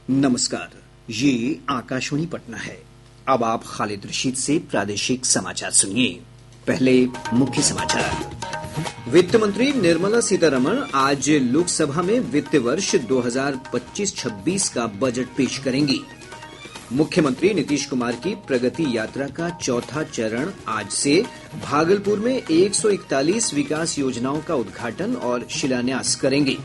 नमस्कार, ये आकाशवाणी पटना है। अब आप खालिद रशीद से प्रादेशिक समाचार सुनिए। पहले मुख्य समाचार। वित्त मंत्री निर्मला सीतारमण आज लोकसभा में वित्त वर्ष 2025-26 का बजट पेश करेंगी। मुख्यमंत्री नीतीश कुमार की प्रगति यात्रा का चौथा चरण आज से भागलपुर में 141 विकास योजनाओं का उद्घाटन और शिलान्यास करेंगी।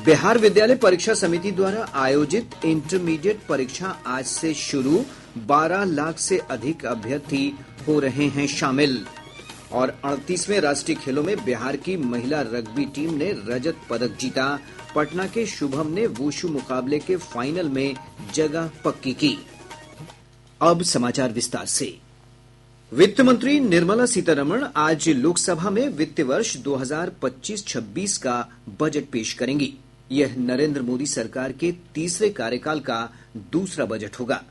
बिहार विद्यालय परीक्षा समिति द्वारा आयोजित इंटरमीडिएट परीक्षा आज से शुरू, 12 लाख से अधिक अभ्यर्थी हो रहे हैं शामिल। और 38वें राष्ट्रीय खेलों में बिहार की महिला रग्बी टीम ने रजत पदक जीता। पटना के शुभम ने वुशु मुकाबले के फाइनल में जगह पक्की की। अब समाचार विस्तार से। वित्त मंत्री निर्मला सीतारमण आज लोकसभा में वित्त वर्ष 2025-26 का बजट पेश करेंगी। यह नरेंद्र मोदी सरकार के तीसरे कार्यकाल का दूसरा बजट होगा।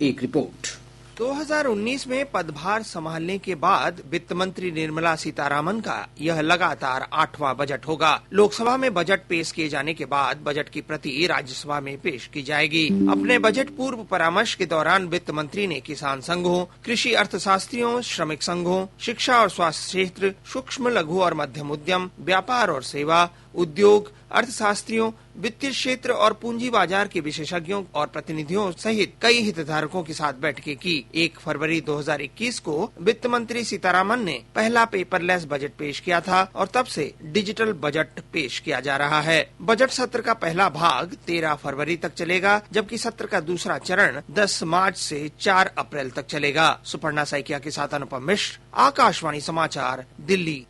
एक रिपोर्ट। 2019 में पदभार संभालने के बाद वित्त मंत्री निर्मला सीतारमण का यह लगातार 8वां बजट होगा। लोकसभा में बजट पेश किए जाने के बाद बजट की प्रति राज्यसभा में पेश की जाएगी। अपने बजट पूर्व परामर्श के दौरान वित्त मंत्री ने किसान संघों, कृषि अर्थशास्त्रियों, श्रमिक संघों, शिक्षा और स्वास्थ्य क्षेत्र, सूक्ष्म लघु और मध्यम उद्यम, व्यापार और सेवा, उद्योग, अर्थशास्त्रियों, वित्तीय क्षेत्र और पूंजी बाजार के विशेषज्ञों और प्रतिनिधियों सहित कई हितधारकों के साथ बैठकें की। 1 फरवरी 2021 को वित्त मंत्री सीतारमण ने पहला पेपरलेस बजट पेश किया था और तब से डिजिटल बजट पेश किया जा रहा है। बजट सत्र का पहला भाग 13 फरवरी तक चलेगा, जबकि सत्र का दूसरा चरण 10 मार्च से 4 अप्रैल तक चलेगा। सुपर्णा सैकिया के साथ अनुपम मिश्र, आकाशवाणी समाचार, दिल्ली।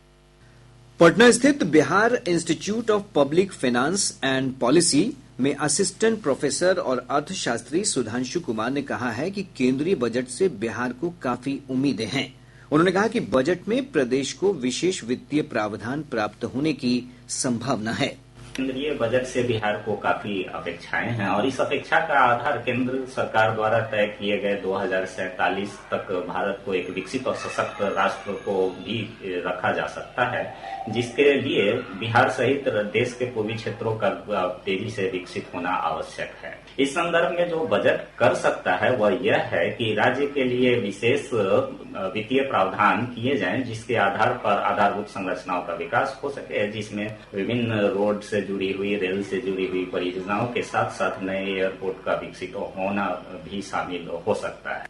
पटना स्थित Bihar institute of public finance and policy में असिस्टेंट प्रोफेसर और अर्थशास्त्री सुधांशु कुमार ने कहा है कि केंद्रीय बजट से बिहार को काफी उम्मीदें हैं। उन्होंने कहा कि बजट में प्रदेश को विशेष वित्तीय प्रावधान प्राप्त होने की संभावना है। केंद्रीय बजट से बिहार को काफी अपेक्षाएं हैं और इस अपेक्षा का आधार केंद्र सरकार द्वारा तय किए गए 2047 तक भारत को एक विकसित और सशक्त राष्ट्र को भी रखा जा सकता है, जिसके लिए बिहार सहित देश के पूर्वी क्षेत्रों का तेजी से विकसित होना आवश्यक है। इस संदर्भ में जो बजट कर सकता है वह यह है कि राज्य के लिए विशेष वित्तीय प्रावधान किए जाएं, जिसके आधार पर आधारभूत संरचनाओं का विकास हो सके, जिसमें विभिन्न रोड से जुड़ी हुई, रेल से जुड़ी हुई परियोजनाओं के साथ साथ नए एयरपोर्ट का विकसित होना भी शामिल हो सकता है।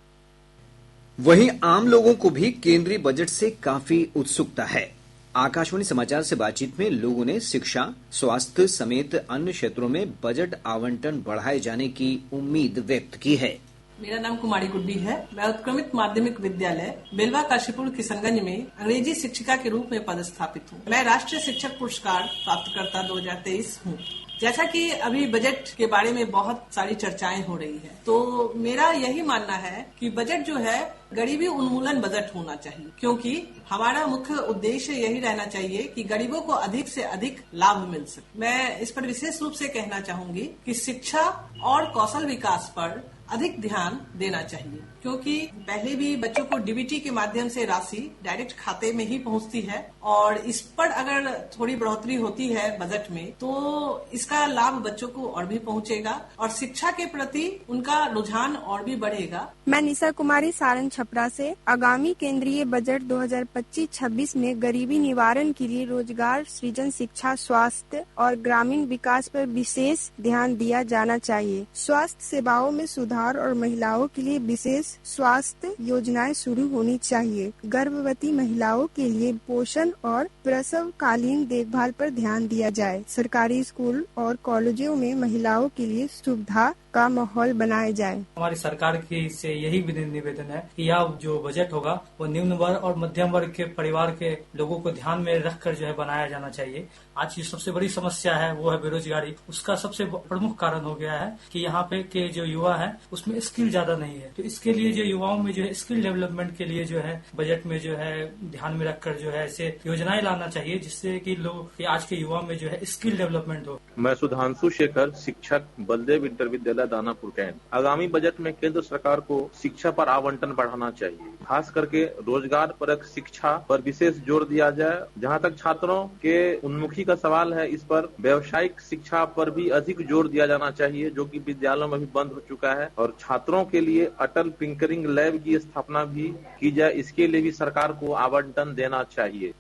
वहीं आम लोगों को भी केंद्रीय बजट से काफी उत्सुकता है। आकाशवाणी समाचार से बातचीत में लोगों ने शिक्षा, स्वास्थ्य समेत अन्य क्षेत्रों में बजट आवंटन बढ़ाए जाने की उम्मीद व्यक्त की है। मेरा नाम कुमारी गुड्डी है। मैं उत्क्रमित माध्यमिक विद्यालय बेलवा काशीपुर किशनगंज में अंग्रेजी शिक्षिका के रूप में पदस्थापित हूँ। मैं राष्ट्रीय शिक्षक पुरस्कार प्राप्तकर्ता 2023 हूँ। जैसा कि अभी बजट के बारे में बहुत सारी चर्चाएं हो रही है, तो मेरा यही मानना है कि बजट जो है गरीबी उन्मूलन बजट होना चाहिए, क्योंकि हमारा मुख्य उद्देश्य यही रहना चाहिए कि गरीबों को अधिक से अधिक लाभ मिल सके। मैं इस पर विशेष रूप से कहना चाहूंगी कि शिक्षा और कौशल विकास पर अधिक ध्यान देना चाहिए, क्योंकि पहले भी बच्चों को डीबीटी के माध्यम से राशि डायरेक्ट खाते में ही पहुंचती है और इस पर अगर थोड़ी बढ़ोतरी होती है बजट में तो इसका लाभ बच्चों को और भी पहुंचेगा और शिक्षा के प्रति उनका रुझान और भी बढ़ेगा। मैं निशा कुमारी सारण छपरा से। आगामी केंद्रीय बजट 2025-26 में गरीबी निवारण के लिए रोजगार सृजन, शिक्षा, स्वास्थ्य और ग्रामीण विकास पर विशेष ध्यान दिया जाना चाहिए। स्वास्थ्य सेवाओं में सुधार और महिलाओं के लिए विशेष स्वास्थ्य योजनाएं शुरू होनी चाहिए। गर्भवती महिलाओं के लिए पोषण और प्रसवकालीन देखभाल पर ध्यान दिया जाए। सरकारी स्कूल और कॉलेजों में महिलाओं के लिए सुविधा का माहौल बनाया जाए। हमारी सरकार की से यही निवेदन है कि यह जो बजट होगा वो निम्न वर्ग और मध्यम वर्ग के परिवार के लोगों को ध्यान में रखकर जो है बनाया जाना चाहिए। आज की सबसे बड़ी समस्या है वो है बेरोजगारी। उसका सबसे प्रमुख कारण हो गया है कि यहाँ पे के जो युवा है उसमें स्किल ज्यादा नहीं है, तो इसके लिए जो युवाओं में जो है स्किल डेवलपमेंट के लिए जो है बजट में जो है ध्यान में रखकर जो है ऐसे योजनाएं लाना चाहिए, जिससे कि लोग आज के युवा में जो है स्किल डेवलपमेंट हो। मैं सुधांशु शेखर, शिक्षक, बलदेव इंटर विद्यालय दानापुर कैंट। आगामी बजट में केंद्र सरकार को शिक्षा पर आवंटन बढ़ाना चाहिए, खास करके रोजगार परक शिक्षा पर विशेष जोर दिया जाए। जहां तक छात्रों के उन्मुखी का सवाल है, इस पर व्यावसायिक शिक्षा पर भी अधिक जोर दिया जाना चाहिए, जो कि विद्यालयों में भी बंद हो चुका है। और छात्रों के लिए अटल टिंकरिंग लैब की स्थापना भी की जाए, इसके लिए भी सरकार को आवंटन देना चाहिए।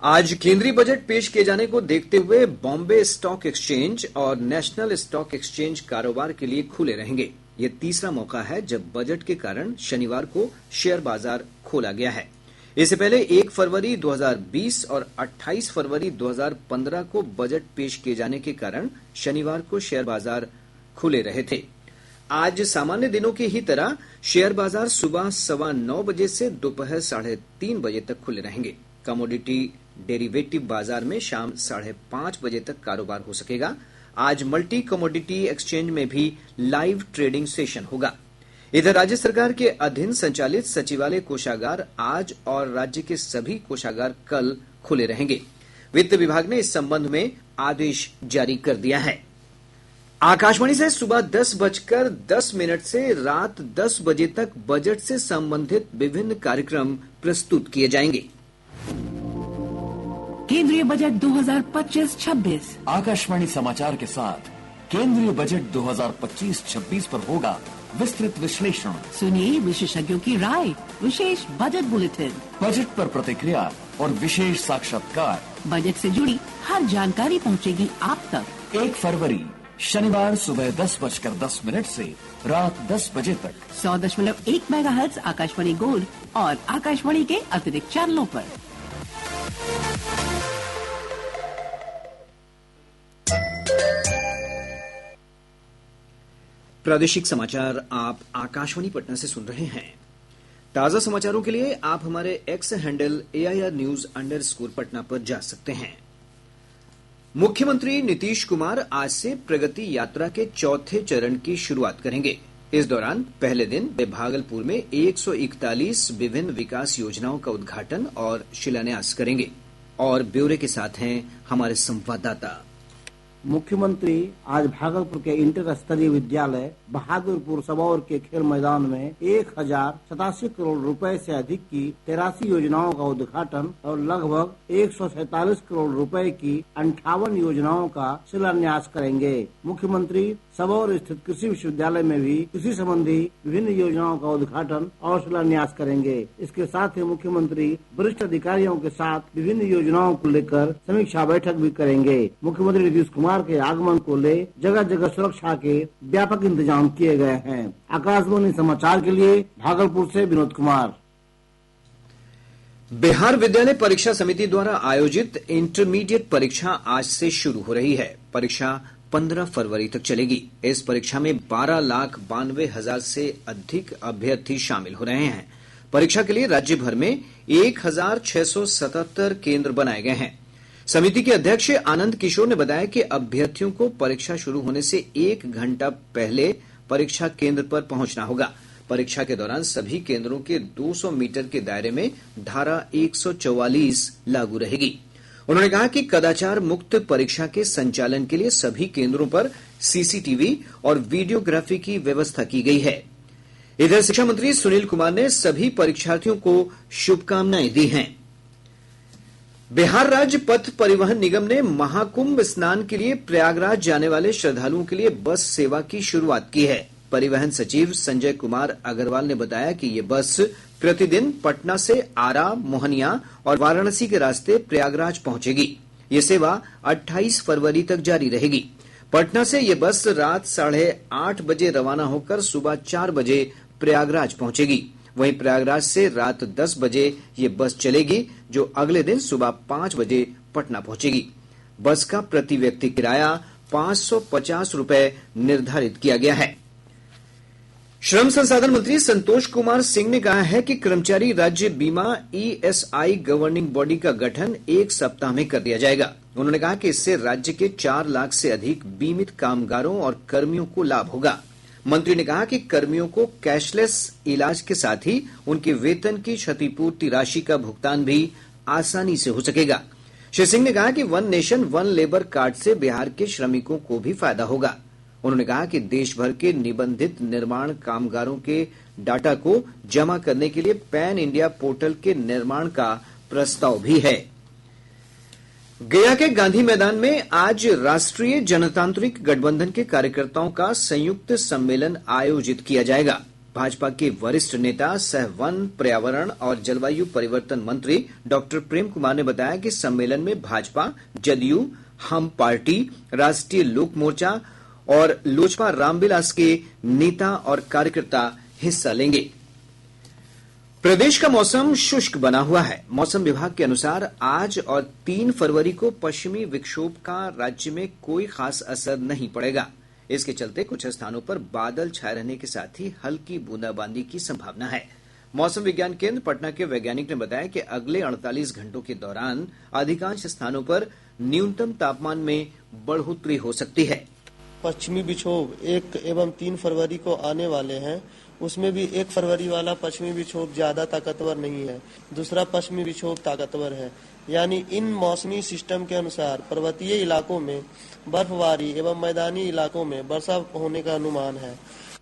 आज केंद्रीय बजट पेश किए जाने को देखते हुए बॉम्बे स्टॉक एक्सचेंज और नेशनल स्टॉक एक्सचेंज कारोबार के लिए खुले रहेंगे। ये तीसरा मौका है जब बजट के कारण शनिवार को शेयर बाजार खोला गया है। इससे पहले 1 फरवरी 2020 और 28 फरवरी 2015 को बजट पेश किए जाने के कारण शनिवार को शेयर बाजार खुले रहे थे। आज सामान्य दिनों की ही तरह शेयर बाजार सुबह 9:15 बजे से दोपहर 3:30 बजे तक खुले रहेंगे। कमोडिटी डेरिवेटिव बाजार में शाम 5:30 बजे तक कारोबार हो सकेगा। आज मल्टी कमोडिटी एक्सचेंज में भी लाइव ट्रेडिंग सेशन होगा। इधर राज्य सरकार के अधीन संचालित सचिवालय कोषागार आज और राज्य के सभी कोषागार कल खुले रहेंगे। वित्त विभाग ने इस संबंध में आदेश जारी कर दिया है। आकाशवाणी से सुबह 10:10 से रात 10 बजे तक बजट से संबंधित विभिन्न कार्यक्रम प्रस्तुत किए जाएंगे। केंद्रीय बजट 2025-26 आकाशवाणी समाचार के साथ केंद्रीय बजट 2025-26 पर होगा विस्तृत विश्लेषण। सुनिए विशेषज्ञों की राय, विशेष बजट बुलेटिन, बजट पर प्रतिक्रिया और विशेष साक्षात्कार। बजट से जुड़ी हर जानकारी पहुंचेगी आप तक। 1 फरवरी शनिवार सुबह 10:10 से रात 10 बजे तक 100.1 मेगाहर्ट्ज आकाशवाणी गोल्ड और आकाशवाणी के अतिरिक्त चैनलों पर। प्रादेशिक समाचार आप आकाशवाणी पटना से सुन रहे हैं। ताजा समाचारों के लिए आप हमारे एक्स हैंडल AIR_News_पटना पर जा सकते हैं। मुख्यमंत्री नीतीश कुमार आज से प्रगति यात्रा के चौथे चरण की शुरुआत करेंगे। इस दौरान पहले दिन वे भागलपुर में 141 विभिन्न विकास योजनाओं का उद्घाटन और शिलान्यास करेंगे। और ब्यौरे के साथ हैं हमारे संवाददाता। मुख्यमंत्री आज भागलपुर के इंटर स्तरीय विद्यालय बहादुरपुर सबौर के खेल मैदान में 1087 करोड़ रुपए से अधिक की 83 योजनाओं का उद्घाटन और लगभग 147 करोड़ रुपए की 58 योजनाओं का शिलान्यास करेंगे। मुख्यमंत्री सबौर स्थित कृषि विश्वविद्यालय में भी कृषि संबंधी विभिन्न योजनाओं का उद्घाटन और शिलान्यास करेंगे। इसके साथ ही मुख्यमंत्री वरिष्ठ अधिकारियों के साथ विभिन्न योजनाओं को लेकर समीक्षा बैठक भी करेंगे। मुख्यमंत्री नीतीश कुमार के आगमन को ले जगह जगह सुरक्षा के व्यापक इंतजाम किए गए हैं। आकाशवाणी समाचार के लिए भागलपुर से विनोद कुमार। बिहार विद्यालय परीक्षा समिति द्वारा आयोजित इंटरमीडिएट परीक्षा आज से शुरू हो रही है। परीक्षा 15 फरवरी तक चलेगी। इस परीक्षा में 12,92,000 से अधिक अभ्यर्थी शामिल हो रहे हैं। परीक्षा के लिए राज्य भर में 1,677 केंद्र बनाए गए हैं। समिति के अध्यक्ष आनंद किशोर ने बताया कि अभ्यर्थियों को परीक्षा शुरू होने से 1 घंटा पहले परीक्षा केंद्र पर पहुंचना होगा। परीक्षा के दौरान सभी केंद्रों के 200 मीटर के दायरे में धारा 144 लागू रहेगी। उन्होंने कहा कि कदाचार मुक्त परीक्षा के संचालन के लिए सभी केंद्रों पर सीसीटीवी और वीडियोग्राफी की व्यवस्था की गई है। इधर शिक्षा मंत्री सुनील कुमार ने सभी परीक्षार्थियों को शुभकामनाएं दी हैं। बिहार राज्य पथ परिवहन निगम ने महाकुंभ स्नान के लिए प्रयागराज जाने वाले श्रद्धालुओं के लिए बस सेवा की शुरुआत की है। परिवहन सचिव संजय कुमार अग्रवाल ने बताया कि ये बस प्रतिदिन पटना से आरा, मोहनिया और वाराणसी के रास्ते प्रयागराज पहुंचेगी। ये सेवा 28 फरवरी तक जारी रहेगी। पटना से ये बस रात 8:30 बजे रवाना होकर सुबह 4 बजे प्रयागराज पहुंचेगी। वहीं प्रयागराज से रात 10 बजे ये बस चलेगी, जो अगले दिन सुबह 5 बजे पटना पहुंचेगी। बस का प्रति व्यक्ति किराया 550 रुपए निर्धारित किया गया है। श्रम संसाधन मंत्री संतोष कुमार सिंह ने कहा है कि कर्मचारी राज्य बीमा ESI गवर्निंग बॉडी का गठन 1 सप्ताह में कर दिया जाएगा। उन्होंने कहा कि इससे राज्य के 4 लाख से अधिक बीमित कामगारों और कर्मियों को लाभ होगा। मंत्री ने कहा कि कर्मियों को कैशलेस इलाज के साथ ही उनके वेतन की क्षतिपूर्ति राशि का भुगतान भी आसानी से हो सकेगा। श्री सिंह ने कहा कि one nation one labour card से बिहार के श्रमिकों को भी फायदा होगा। उन्होंने कहा कि देश भर के निबंधित निर्माण कामगारों के डाटा को जमा करने के लिए पैन इंडिया पोर्टल के निर्माण का प्रस्ताव भी है। गया के गांधी मैदान में आज राष्ट्रीय जनतांत्रिक गठबंधन के कार्यकर्ताओं का संयुक्त सम्मेलन आयोजित किया जाएगा। भाजपा के वरिष्ठ नेता सह वन, पर्यावरण और जलवायु परिवर्तन मंत्री डॉक्टर प्रेम कुमार ने बताया कि सम्मेलन में भाजपा, जदयू, हम पार्टी, राष्ट्रीय लोक मोर्चा और लोजपा रामविलास के नेता और कार्यकर्ता हिस्सा लेंगे। प्रदेश का मौसम शुष्क बना हुआ है। मौसम विभाग के अनुसार आज और 3 फरवरी को पश्चिमी विक्षोभ का राज्य में कोई खास असर नहीं पड़ेगा। इसके चलते कुछ स्थानों पर बादल छाए रहने के साथ ही हल्की बूंदाबांदी की संभावना है। मौसम विज्ञान केंद्र पटना के वैज्ञानिक ने बताया कि अगले 48 घंटों के दौरान अधिकांश स्थानों पर न्यूनतम तापमान में बढ़ोतरी हो सकती है। पश्चिमी विक्षोभ 1 एवं 3 फरवरी को आने वाले हैं। उसमें भी 1 फरवरी वाला पश्चिमी विक्षोभ ज्यादा ताकतवर नहीं है, दूसरा पश्चिमी विक्षोभ ताकतवर है। यानी इन मौसमी सिस्टम के अनुसार पर्वतीय इलाकों में बर्फबारी एवं मैदानी इलाकों में वर्षा होने का अनुमान है।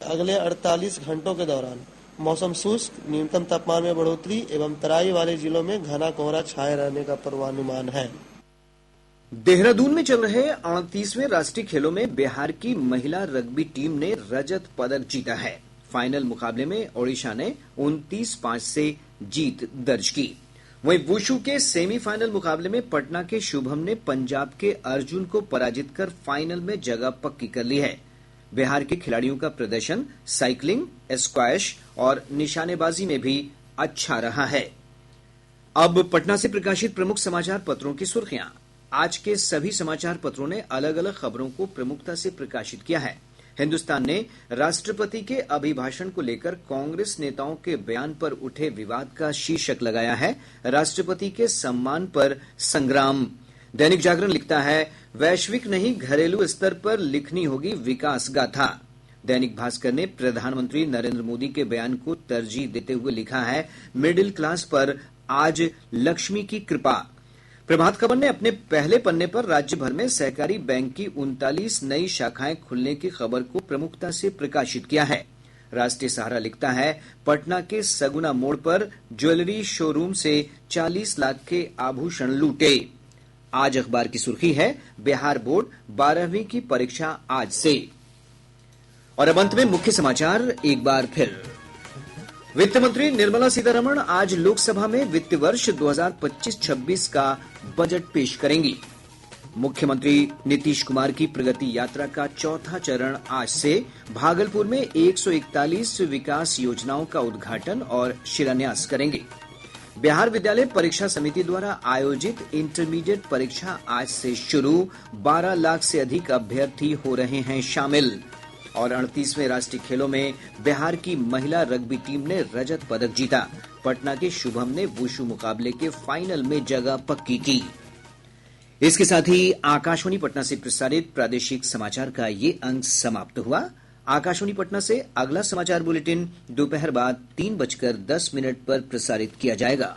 अगले 48 घंटों के दौरान मौसम शुष्क, न्यूनतम तापमान में बढ़ोतरी एवं तराई वाले जिलों में घना कोहरा छाए रहने का पूर्वानुमान है। देहरादून में चल रहे 38वें राष्ट्रीय खेलों में बिहार की महिला रग्बी टीम ने रजत पदक जीता है। फाइनल मुकाबले में ओडिशा ने 29-5 से जीत दर्ज की। वहीं वुशु के सेमीफाइनल मुकाबले में पटना के शुभम ने पंजाब के अर्जुन को पराजित कर फाइनल में जगह पक्की कर ली है। बिहार के खिलाड़ियों का प्रदर्शन साइकिलिंग, स्क्वैश और निशानेबाजी में भी अच्छा रहा है। अब पटना से प्रकाशित प्रमुख समाचार पत्रों की सुर्खियां। आज के सभी समाचार पत्रों ने अलग अलग खबरों को प्रमुखता से प्रकाशित किया है। हिन्दुस्तान ने राष्ट्रपति के अभिभाषण को लेकर कांग्रेस नेताओं के बयान पर उठे विवाद का शीर्षक लगाया है, राष्ट्रपति के सम्मान पर संग्राम। दैनिक जागरण लिखता है, वैश्विक नहीं घरेलू स्तर पर लिखनी होगी विकास गाथा। दैनिक भास्कर ने प्रधानमंत्री नरेंद्र मोदी के बयान को तरजीह देते हुए लिखा है, मिडिल क्लास पर आज लक्ष्मी की कृपा। प्रभात खबर ने अपने पहले पन्ने पर राज्य भर में सहकारी बैंक की 39 नई शाखाएं खुलने की खबर को प्रमुखता से प्रकाशित किया है। राष्ट्रीय सहारा लिखता है, पटना के सगुना मोड़ पर ज्वेलरी शोरूम से 40 लाख के आभूषण लूटे। आज अखबार की सुर्खी है, बिहार बोर्ड 12वीं की परीक्षा आज से। और अब अंत में मुख्य समाचार एक बार फिर। वित्त मंत्री निर्मला सीतारमण आज लोकसभा में वित्त वर्ष 2025-26 का बजट पेश करेंगी। मुख्यमंत्री नीतीश कुमार की प्रगति यात्रा का चौथा चरण आज से। भागलपुर में 141 विकास योजनाओं का उद्घाटन और शिलान्यास करेंगे। बिहार विद्यालय परीक्षा समिति द्वारा आयोजित इंटरमीडिएट परीक्षा आज से शुरू। 12 लाख से अधिक अभ्यर्थी हो रहे हैं शामिल। और 38वें राष्ट्रीय खेलों में बिहार की महिला रग्बी टीम ने रजत पदक जीता। पटना के शुभम ने वुशु मुकाबले के फाइनल में जगह पक्की की। इसके साथ ही आकाशवाणी पटना से प्रसारित प्रादेशिक समाचार का ये अंक समाप्त हुआ। आकाशवाणी पटना से अगला समाचार बुलेटिन दोपहर बाद 3:10 पर प्रसारित किया जाएगा।